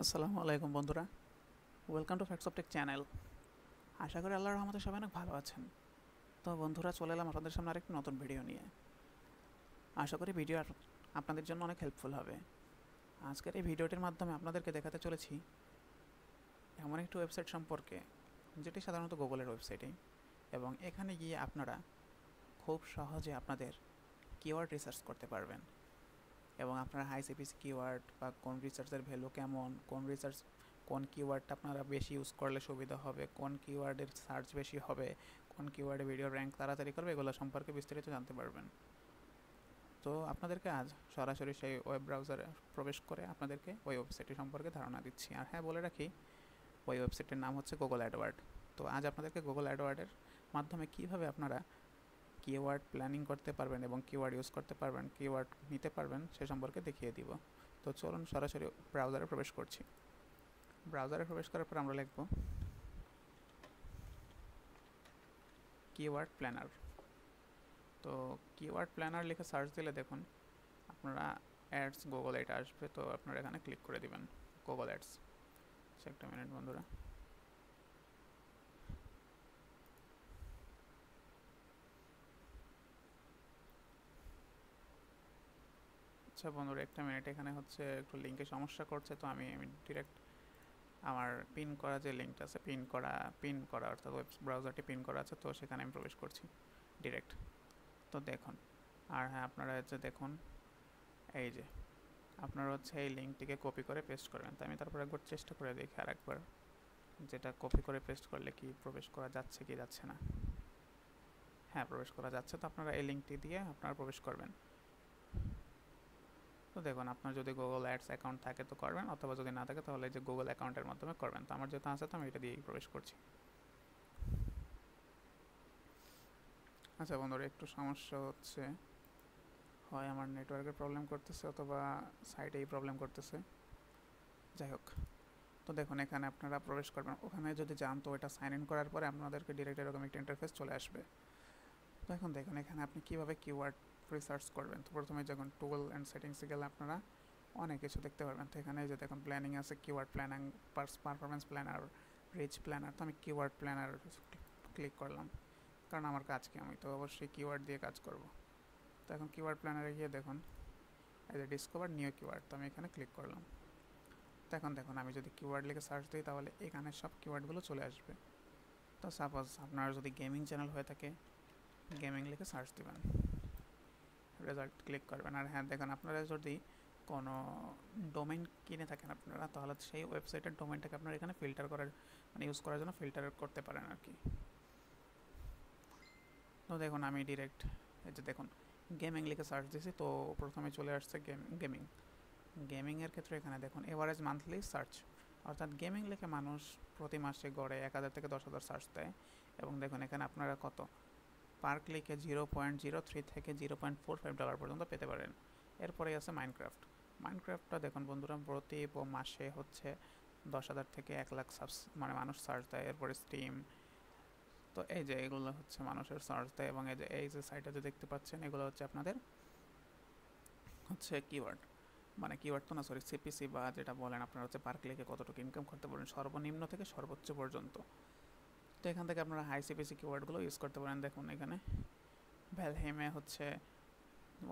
আসসালামু আলাইকুম বন্ধুরা, ওয়েলকাম টু FACTzZz চ্যানেল। আশা করি আল্লাহর রহমতে সবাই অনেক ভালো আছেন। তো বন্ধুরা, চলে এলাম আপনাদের সামনে আরেকটি নতুন ভিডিও নিয়ে। আশা করি ভিডিও আপনাদের জন্য অনেক হেল্পফুল হবে। আজকের এই ভিডিওটির মাধ্যমে আপনাদেরকে দেখাতে চলেছি এমন একটি ওয়েবসাইট সম্পর্কে, যেটি সাধারণত গুগলের ওয়েবসাইটে, এবং এখানে গিয়ে আপনারা খুব সহজে আপনাদের কিওয়ার্ড রিসার্চ করতে পারবেন এবং আপনারা হাই সিপিসি কিওয়ার্ড বা কোন রিসার্চের ভ্যালু কেমন, কোন কিওয়ার্ডটা আপনারা বেশি ইউজ করলে সুবিধা হবে, কোন কিওয়ার্ডের সার্চ বেশি হবে, কোন কিওয়ার্ডে ভিডিও র্যাঙ্ক তাড়াতাড়ি করবে, এগুলো সম্পর্কে বিস্তারিত জানতে পারবেন। তো আপনাদেরকে আজ সরাসরি সেই ওয়েব ব্রাউজারে প্রবেশ করে আপনাদেরকে ওই ওয়েবসাইটটি সম্পর্কে ধারণা দিচ্ছি। আর হ্যাঁ, বলে রাখি, ওই ওয়েবসাইটের নাম হচ্ছে গুগল অ্যাডওয়ার্ড। তো আজ আপনাদেরকে গুগল অ্যাডওয়ার্ডের মাধ্যমে কীভাবে আপনারা কিওয়ার্ড প্ল্যানিং করতে পারবেন এবং কিওয়ার্ড ইউজ করতে পারবেন, কিওয়ার্ড নিতে পারবেন, সে সম্পর্কে দেখিয়ে দিব। তো চলুন সরাসরি ব্রাউজারে প্রবেশ করছি। ব্রাউজারে প্রবেশ করার পর আমরা লিখব কিওয়ার্ড প্ল্যানার। তো কিওয়ার্ড প্ল্যানার লিখে সার্চ দিলে দেখুন আপনারা অ্যাডস গুগল এটা আসবে। তো আপনারা এখানে ক্লিক করে দিবেন গুগল অ্যাডস। একটা মিনিট বন্ধুরা। আচ্ছা বন্ধুরা, একটা মিনিট, এখানে হচ্ছে একটু লিঙ্কে সমস্যা করছে। তো আমি ডিরেক্ট আমার পিন করা যে লিঙ্কটা আছে, পিন করা অর্থাৎ ওয়েব ব্রাউজারটি পিন করা আছে, তো সেখানে আমি প্রবেশ করছি ডিরেক্ট। তো দেখুন, আর হ্যাঁ, আপনারা হচ্ছে দেখুন, এই যে আপনারা হচ্ছে এই লিঙ্কটিকে কপি করে পেস্ট করবেন। তো আমি তারপর একবার চেষ্টা করে দেখি আর একবার, যেটা কপি করে পেস্ট করলে কি প্রবেশ করা যাচ্ছে কি যাচ্ছে না। হ্যাঁ, প্রবেশ করা যাচ্ছে। তো আপনারা এই লিঙ্কটি দিয়ে আপনারা প্রবেশ করবেন। তো দেখুন, আপনার যদি গুগল অ্যাডস অ্যাকাউন্ট থাকে তো করবেন, অথবা যদি না থাকে তাহলে যে গুগল অ্যাকাউন্টের মাধ্যমে করবেন। তো আমার যেহেতু আছে, তো আমি এটা দিয়েই প্রবেশ করছি। আচ্ছা বন্ধুরা, একটু সমস্যা হচ্ছে, হয় আমার নেটওয়ার্কের প্রবলেম করতেছে অথবা সাইটেই প্রবলেম করতেছে। যাই হোক, তো দেখুন এখানে আপনারা প্রবেশ করবেন। ওখানে যদি যান তো এটা সাইন ইন করার পরে আপনাদেরকে ডিরেক্ট এরকম একটা ইন্টারফেস চলে আসবে। তো এখন দেখুন এখানে আপনি কীভাবে কিওয়ার্ড রিসার্চ করবেন। তো প্রথমে যখন টুল অ্যান্ড সেটিংসে গেলে আপনারা অনেক কিছু দেখতে পারবেন। তো এখানে যে দেখুন প্ল্যানিং আছে, keyword planning, performance planner, reach planner. তো আমি কিওয়ার্ড প্ল্যানার ক্লিক করলাম, কারণ আমার কাজ কি, আমি তো অবশ্যই কিওয়ার্ড দিয়ে কাজ করব। তো এখন কিওয়ার্ড প্ল্যানারে গিয়ে দেখুন এই যে ডিসকভার নিউ কিওয়ার্ড, তো আমি এখানে ক্লিক করলাম। তো এখন দেখুন আমি যদি কিওয়ার্ড লিখে সার্চ দিই তাহলে এখানে সব কিওয়ার্ডগুলো চলে আসবে। তো সাপোজ আপনার যদি গেমিং চ্যানেল হয়ে থাকে, গেমিং লিখে সার্চ দেবেন, রেজাল্ট ক্লিক করবেন। আর হ্যাঁ দেখুন, আপনারা যদি কোনো ডোমেইন কিনে থাকেন আপনারা, তাহলে সেই ওয়েবসাইটের ডোমেইনটাকে আপনারা এখানে ফিল্টার করার ইউজ করার জন্য ফিল্টার করতে পারেন আর কি। তো দেখুন আমি ডিরেক্ট এই যে দেখুন গেমিং লিখে সার্চ দিয়েছি, তো প্রথমে চলে আসছে গেমিং। গেমিংয়ের ক্ষেত্রে এখানে দেখুন এভারেজ মান্থলি সার্চ, অর্থাৎ গেমিং লিখে মানুষ প্রতি মাসে গড়ে 1000 থেকে 10,000 সার্চ দেয়। এবং দেখুন এখানে আপনারা কত পার ক্লিকে $0.03 থেকে $0.45 পর্যন্ত পেতে পারেন। এরপরে আছে মাইনক্রাফটটা দেখুন বন্ধুরা, প্রতি মাসে হচ্ছে 10,000 থেকে 1,00,000 মানুষ সার্চ দেয়। এরপরে স্টিম। তো এই যে এগুলো হচ্ছে মানুষের সার্চ দেয়, এবং এই যে সাইটে যে দেখতে পাচ্ছেন এগুলো হচ্ছে আপনাদের হচ্ছে কিওয়ার্ড, মানে কিওয়ার্ড তো না, সরি, সিপিসি বা যেটা বলেন আপনারা হচ্ছে পার ক্লিকে কতটুকু ইনকাম করতে পারেন সর্বনিম্ন থেকে সর্বোচ্চ পর্যন্ত। তো এখান থেকে আপনারা হাই সিপিসি কিওয়ার্ডগুলো ইউজ করতে পারেন। দেখুন এখানে ভ্যালহেমে হচ্ছে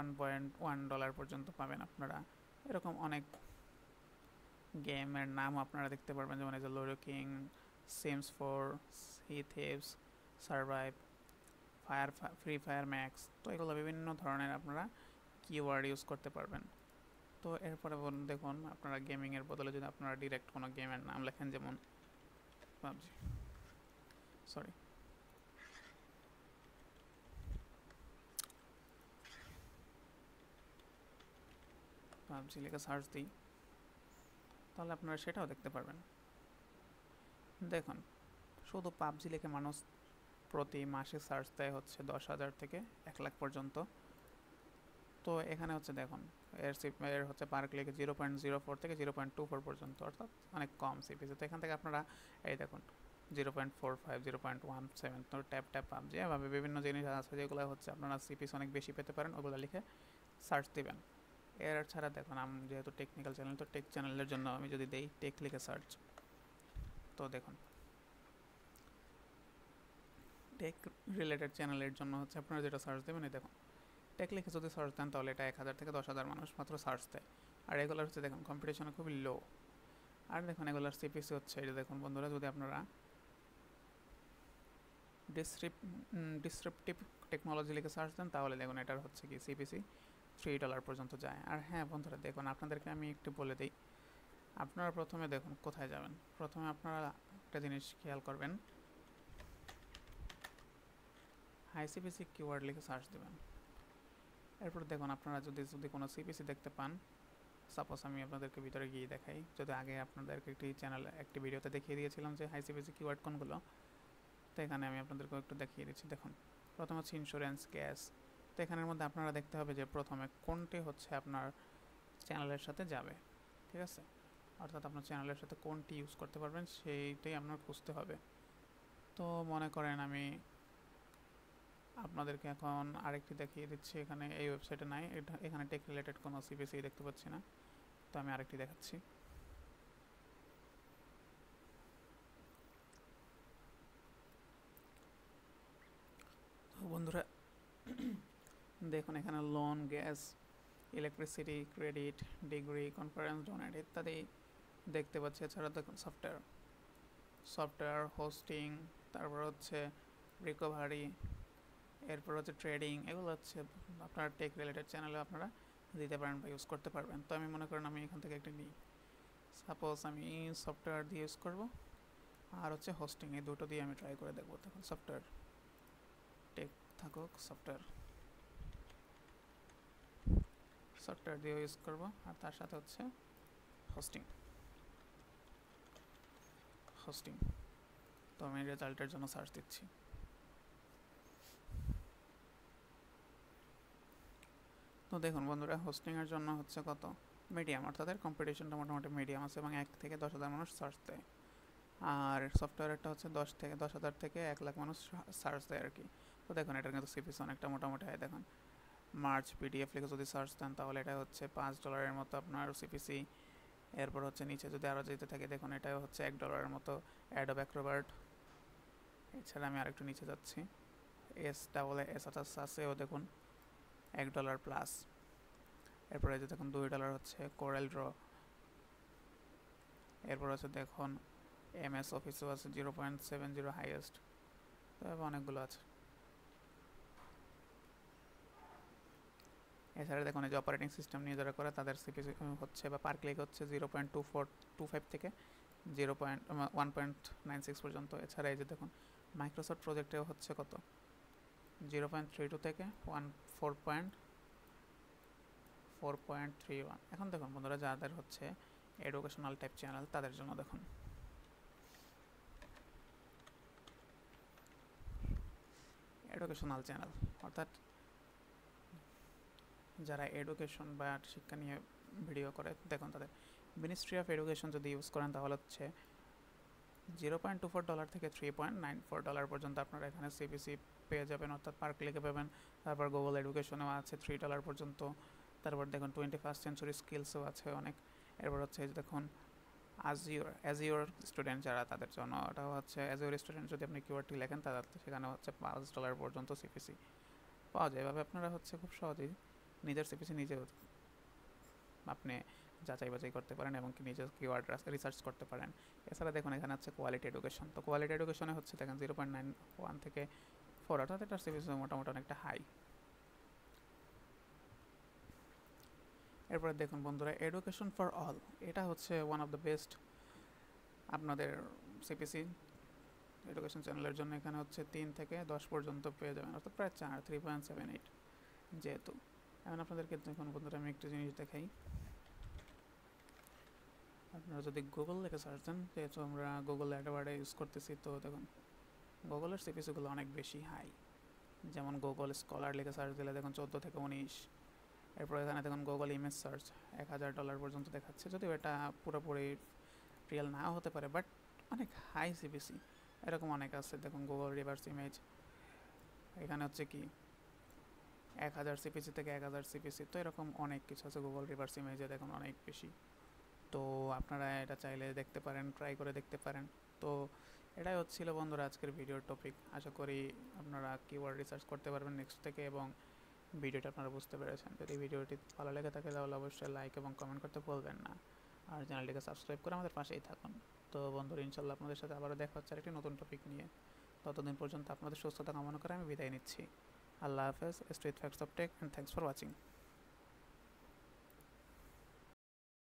$1.1 পর্যন্ত পাবেন আপনারা। এরকম অনেক গেমের নাম আপনারা দেখতে পারবেন, যেমন এই যে Ludo King, Sims 4, Sea Thieves, Survive, Free Fire Max. তো এগুলো বিভিন্ন ধরনের আপনারা কিওয়ার্ড ইউজ করতে পারবেন। তো এরপরে দেখুন আপনারা গেমিংয়ের বদলে যদি আপনারা ডিরেক্ট কোনো গেমের নাম লেখেন, যেমন পাবজি, সরি, পাবজি লিখে সার্চ দিই, তাহলে আপনারা সেটাও দেখতে পারবেন। দেখুন শুধু পাবজি লিখে মানুষ প্রতি মাসে সার্চ দেয় হচ্ছে 10,000 থেকে 1,00,000 পর্যন্ত। তো এখানে হচ্ছে দেখুন এর হচ্ছে পার ক্লিকে 0.04 থেকে 0.24 পর্যন্ত, অর্থাৎ অনেক কম সিপিসি। তো এখান থেকে আপনারা এই দেখুন 0.45, 0.17, তো ট্যাপ পাবজি, এভাবে বিভিন্ন জিনিস আছে যেগুলো হচ্ছে আপনারা সিপিসি অনেক বেশি পেতে পারেন, ওগুলো লিখে সার্চ দিবেন। এর ছাড়া দেখুন আমি যেহেতু টেকনিক্যাল চ্যানেল, তো টেক চ্যানেলের জন্য আমি যদি দেই টেক লিখে সার্চ, তো দেখুন টেক রিলেটেড চ্যানেলের জন্য হচ্ছে আপনারা যেটা সার্চ দেবেন, এই দেখুন টেক লিখে যদি সার্চ দেন তাহলে এটা 1000 থেকে 10,000 মানুষ মাত্র সার্চ দেয়। আর এগুলোর হচ্ছে দেখুন কম্পিটিশনে খুবই লো। আর দেখুন এগুলোর সিপিসি হচ্ছে এই যে দেখুন বন্ধুরা, যদি আপনারা ডিসক্রিপটিভ টেকনোলজি লিখে সার্চ দেন তাহলে দেখুন এটার হচ্ছে কি সিপিসি $3 পর্যন্ত যায়। আর হ্যাঁ বন্ধুরা দেখুন আপনাদেরকে আমি একটু বলে দিই, আপনারা প্রথমে দেখুন কোথায় যাবেন। প্রথমে আপনারা একটা জিনিস খেয়াল করবেন, হাই সিপিসি কিওয়ার্ড লিখে সার্চ দেবেন। এরপর দেখুন আপনারা যদি কোনো সিপিসি দেখতে পান, সাপোজ আমি আপনাদেরকে ভিতরে গিয়ে দেখাই, যদি আগে আপনাদেরকে একটি ভিডিওতে দেখিয়ে দিয়েছিলাম যে হাই সিপিসি কিওয়ার্ড কোনগুলো, তো এখানে আমি আপনাদেরকে একটু দেখিয়ে দিচ্ছি। দেখুন প্রথমে হচ্ছে ইন্স্যুরেন্স, গ্যাস। তো এখানের মধ্যে আপনারা দেখতে হবে যে প্রথমে কোনটি হচ্ছে আপনার চ্যানেলের সাথে যাবে, ঠিক আছে, অর্থাৎ আপনার চ্যানেলের সাথে কোনটি ইউজ করতে পারবেন সেইটাই আপনার খুঁজতে হবে। তো মনে করেন আমি আপনাদেরকে এখন আরেকটি দেখিয়ে দিচ্ছি, এখানে এই ওয়েবসাইটে নাই, এখানে টেক রিলেটেড কোনো সিপিসি দেখতে পাচ্ছি না, তো আমি আরেকটি দেখাচ্ছি। তো বন্ধুরা দেখুন এখানে loan, gas, electricity, credit, degree, conference, donate ইত্যাদি দেখতে পাচ্ছি। এছাড়া দেখুন সফটওয়্যার হোস্টিং, তারপর হচ্ছে রিকভারি, এরপর হচ্ছে ট্রেডিং, এগুলো হচ্ছে আপনার টেক রিলেটেড চ্যানেলে আপনারা দিতে পারেন বা ইউজ করতে পারবেন। তো আমি মনে করেন আমি এখান থেকে একটি নিই, সাপোজ আমি সফটওয়্যার দিয়ে ইউজ করব আর হচ্ছে হোস্টিং, এই দুটো দিয়ে আমি ট্রাই করে দেখবো। তখন সফটওয়্যার টেক থাকুক, সফটওয়্যার দিয়ে ইউজ করব আর তার সাথে হচ্ছে হোস্টিং। তো আমি রেজাল্টের জন্য সার্চ দিচ্ছি। তো দেখুন বন্ধুরা হোস্টিংয়ের জন্য হচ্ছে কত মিডিয়াম, অর্থাৎ কম্পিটিশনটা মোটামুটি মিডিয়াম আছে এবং 1 থেকে 10,000 মানুষ সার্চ দেয়। আর সফটওয়্যারটা হচ্ছে 10,000 থেকে 1 লাখ মানুষ সার্চ দেয় আর কি। তো দেখুন এটার কিন্তু সিপিসি অনেকটা মোটামুটি হয়। দেখুন মার্চ পিডিএফ লিখে যদি সার্চ দেন তাহলে এটা হচ্ছে $5 মতো আপনার সিপিসি। এরপর হচ্ছে নিচে যদি আরও যেতে থাকে দেখুন এটা হচ্ছে $1 মতো অ্যাডোব অ্যাক্রোব্যাট। এছাড়া আমি আরেকটু নিচে যাচ্ছি, এস আছেও দেখুন $1 প্লাস। এরপরে যে দেখুন $2 হচ্ছে কোরাল ড্র। এরপর হচ্ছে দেখুন MS অফিসও আছে 0.70 হাইয়েস্ট, তবে অনেকগুলো আছে। এছাড়া দেখুন এই যে অপারেটিং সিস্টেম নিয়ে যারা করে তাদের সিপিসি হচ্ছে বা পার ক্লিক হচ্ছে 0.2425 থেকে 1.96 পর্যন্ত। এছাড়া এই যে দেখুন মাইক্রোসফট প্রজেক্টেও হচ্ছে কত 0.32 থেকে 4.31। এখন দেখুন বন্ধুরা যাদের হচ্ছে এডুকেশনাল টাইপ চ্যানেল তাদের জন্য দেখুন এডুকেশনাল চ্যানেল, অর্থাৎ যারা এডুকেশন বা শিক্ষা নিয়ে ভিডিও করে, দেখুন তাদের মিনিস্ট্রি অফ এডুকেশন যদি ইউজ করেন তাহলে হচ্ছে $0.24 থেকে $3.94 পর্যন্ত আপনারা এখানে সিপিসি পেয়ে যাবেন, অর্থাৎ পার ক্লিকে পাবেন। তারপর গুগল এডুকেশনেও আছে $3 পর্যন্ত। তারপর দেখুন 21st সেঞ্চুরি স্কিলসও আছে অনেক। এরপর হচ্ছে দেখুন অ্যাজিওর স্টুডেন্ট যারা তাদের জন্য ওটাও হচ্ছে অ্যাজিওর স্টুডেন্ট যদি আপনি কিওয়ার্ডটি লেখেন তাদের সেখানে হচ্ছে $5 পর্যন্ত সিপিসি পাওয়া যায়। এভাবে আপনারা হচ্ছে খুব সহজেই নিজের সিপিসি নিজেও আপনি যাচাই বাছাই করতে পারেন এবং কি নিজের কিওয়ার্ড রিসার্চ করতে পারেন। এছাড়া দেখুন এখানে হচ্ছে কোয়ালিটি এডুকেশন। তো কোয়ালিটি এডুকেশনে হচ্ছে দেখেন 0.91 থেকে 4, অর্থাৎ এটার সিপিসি মোটামুটি অনেকটা হাই। এরপরে দেখুন বন্ধুরা এডুকেশন ফর অল, এটা হচ্ছে ওয়ান অফ দ্য বেস্ট আপনাদের সিপিসি এডুকেশন চ্যানেলের জন্য। এখানে হচ্ছে 3 থেকে 10 পর্যন্ত পেয়ে যাবেন, অর্থাৎ প্রায় 3.78 যেহেতু। এখন আপনাদেরকে দেখুন বন্ধুরা আমি একটু জিনিস দেখাই, আপনারা যদি গুগল লিখে সার্চ দেন, যেহেতু আমরা গুগল অ্যাডওয়ার্ডে ইউজ করতেছি, তো দেখুন গুগলের সিপিসিগুলো অনেক বেশি হাই। যেমন গুগল স্কলার লিখে সার্চ দিলে দেখুন 14 থেকে 19। এরপর এখানে দেখুন গুগল ইমেজ সার্চ $1,000 পর্যন্ত দেখাচ্ছে, যদিও এটা পুরোপুরি রিয়েল নাও হতে পারে, বাট অনেক হাই সিপিসি। এরকম অনেক আছে। দেখুন গুগল রিভার্স ইমেজ, এখানে হচ্ছে কি 1000 সিপিসি থেকে 1000 সিপিসি, তো এরকম অনেক কিছু আছে। গুগল রিভার্স ইমেজে দেখুন অনেক বেশি। তো আপনারা এটা চাইলে দেখতে পারেন, ট্রাই করে দেখতে পারেন। তো এটাই হচ্ছিল বন্ধুরা আজকের ভিডিওর টপিক। আশা করি আপনারা কিওয়ার্ড রিসার্চ করতে পারবেন নেক্সট থেকে এবং ভিডিওটা আপনারা বুঝতে পেরেছেন। যদি ভিডিওটি ভালো লেগে থাকে তাহলে অবশ্যই লাইক এবং কমেন্ট করতে ভুলবেন না, আর চ্যানেলটিকে সাবস্ক্রাইব করে আমাদের পাশেই থাকুন। তো বন্ধুরা, ইনশাল্লাহ আপনাদের সাথে আবারও দেখা হচ্ছে একটি নতুন টপিক নিয়ে। ততদিন পর্যন্ত আপনাদের সুস্থতা কামনা করে আমি বিদায় নিচ্ছি। আল্লাহ হাফেজ, stay with Facts of Tech, and thanks for watching.